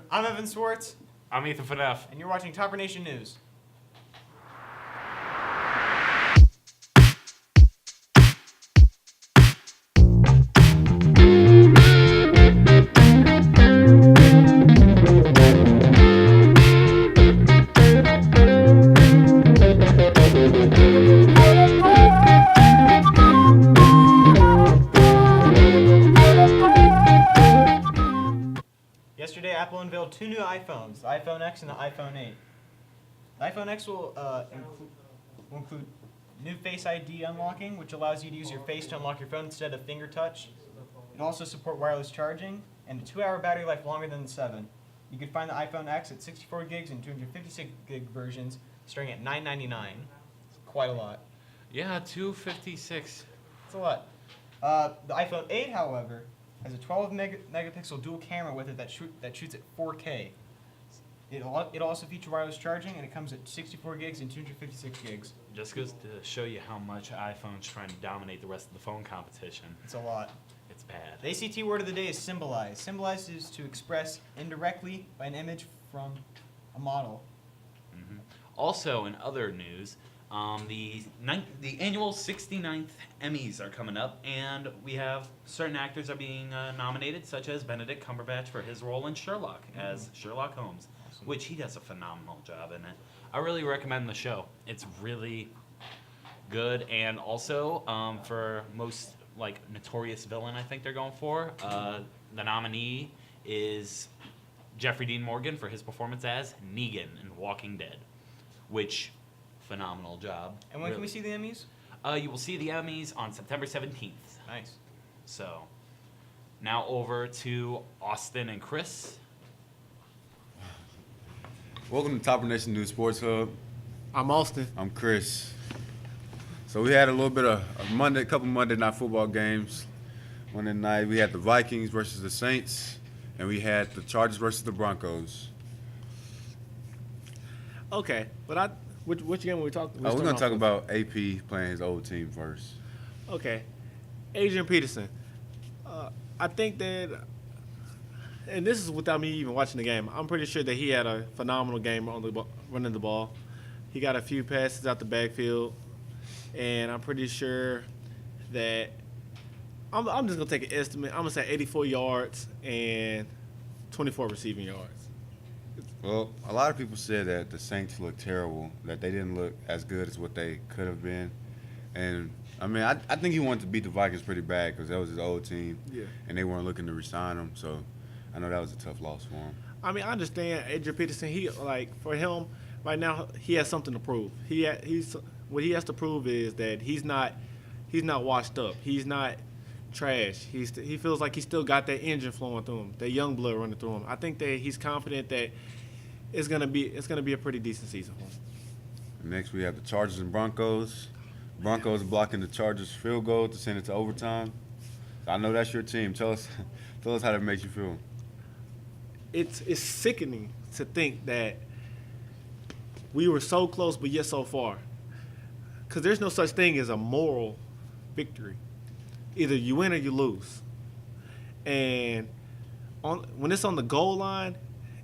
I'm Evan Swartz. I'm Ethan Faneff. And you're watching Topper Nation News. Yesterday, Apple unveiled two new iPhones, the iPhone X and the iPhone 8. The iPhone X will include new Face ID unlocking, which allows you to use your face to unlock your phone instead of finger touch. It'll also support wireless charging and a 2-hour battery life longer than the 7. You can find the iPhone X at 64 gigs and 256 gig versions, starting at $9.99. It's quite a lot. Yeah, 256. It's a lot. The iPhone 8, however, has a 12 megapixel dual camera with it that shoots at 4K. It'll also feature wireless charging, and it comes at 64 gigs and 256 gigs. Just goes to show you how much iPhone's trying to dominate the rest of the phone competition. It's a lot. It's bad. The ACT word of the day is symbolize. Symbolize is to express indirectly by an image from a model. Mm-hmm. Also, in other news, the annual 69th Emmys are coming up, and we have certain actors are being nominated, such as Benedict Cumberbatch for his role in Sherlock as Sherlock Holmes, which he does a phenomenal job in it. I really recommend the show. It's really good, and also for most notorious villain, I think they're going for. The nominee is Jeffrey Dean Morgan for his performance as Negan in Walking Dead, which phenomenal job. And when can we see the Emmys? You will see the Emmys on September 17th. Nice. So, now over to Austin and Chris. Welcome to Topper Nation News Sports Hub. I'm Austin. I'm Chris. So we had a little bit of a couple Monday night football games. Monday night we had the Vikings versus the Saints, and we had the Chargers versus the Broncos. Okay, but which game were we talking? We're going to talk about AP playing his old team first. Okay, Adrian Peterson. I think that, and this is without me even watching the game, I'm pretty sure that he had a phenomenal game running the ball. He got a few passes out the backfield, and I'm pretty sure that I'm just going to take an estimate. I'm going to say 84 yards and 24 receiving yards. Well, a lot of people said that the Saints looked terrible, that they didn't look as good as what they could have been. And, I think he wanted to beat the Vikings pretty bad because that was his old team. Yeah. And they weren't looking to re-sign him, so I know that was a tough loss for him. I understand Adrian Peterson. For him, right now, he has something to prove. What he has to prove is that he's not washed up. He's not trash. He feels like he still got that engine flowing through him, that young blood running through him. I think that he's confident that it's gonna be a pretty decent season for him. Next, we have the Chargers and Broncos. Broncos blocking the Chargers' field goal to send it to overtime. I know that's your team. Tell us how that makes you feel. It's sickening to think that we were so close, but yet so far. Because there's no such thing as a moral victory. Either you win or you lose. And when it's on the goal line,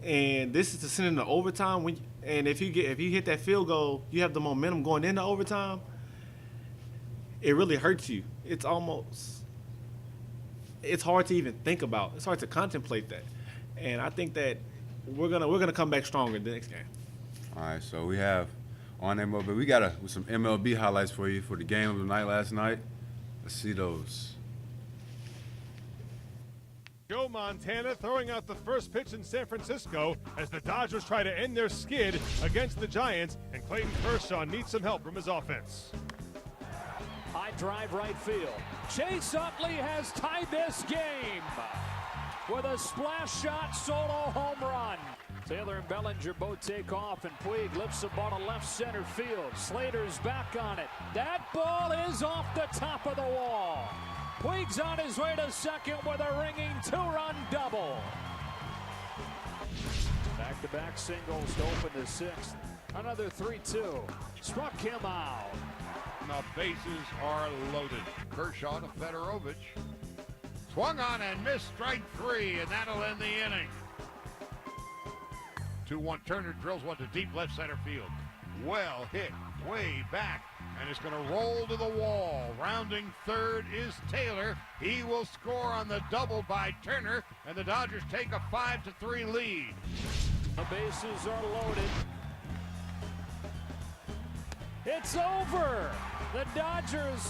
and this is to send into overtime, and if you hit that field goal, you have the momentum going into overtime. It really hurts you. It's hard to even think about. It's hard to contemplate that. And I think that we're gonna come back stronger the next game. All right, so we have on MLB. We got some MLB highlights for you for the game of the night last night. Let's see those. Joe Montana throwing out the first pitch in San Francisco as the Dodgers try to end their skid against the Giants, and Clayton Kershaw needs some help from his offense. High drive right field. Chase Utley has tied this game with a splash shot solo home run. Taylor and Bellinger both take off, and Puig lifts the ball to left center field. Slater's back on it. That ball is off the top of the wall. Puig's on his way to second with a ringing 2-run double. Back-to-back singles to open the sixth. Another 3-2. Struck him out. The bases are loaded. Kershaw to Federovich. Swung on and missed, strike three, and that'll end the inning. 2-1 Turner drills one to deep left center field. Well hit, way back, and it's going to roll to the wall. Rounding third is Taylor. He will score on the double by Turner, and the Dodgers take a 5-3 lead. The bases are loaded. It's over. The Dodgers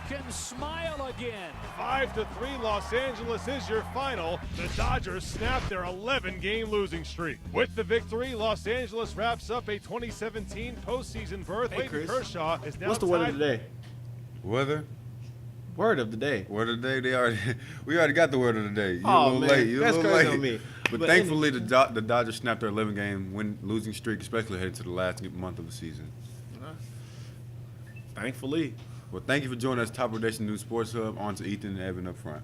can smile again. 5-3 Los Angeles is your final. The Dodgers snap their 11-game losing streak. With the victory, Los Angeles wraps up a 2017 postseason berth. Hey, Clayton Chris. Kershaw is now What's the word tied- of the day? Weather. Word of the day. Word of the day. We already got the word of the day. You're Oh, a little man. late. You're That's a little crazy late. on me. But But thankfully, the Dodgers snapped their 11-game losing streak, especially heading to the last month of the season. Thankfully. Well, thank you for joining us, Top Rotation News Sports Hub. On to Ethan and Evan up front.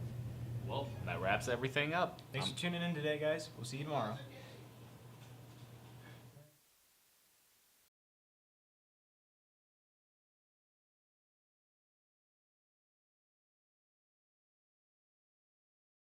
Well, that wraps everything up. Thanks for tuning in today, guys. We'll see you tomorrow.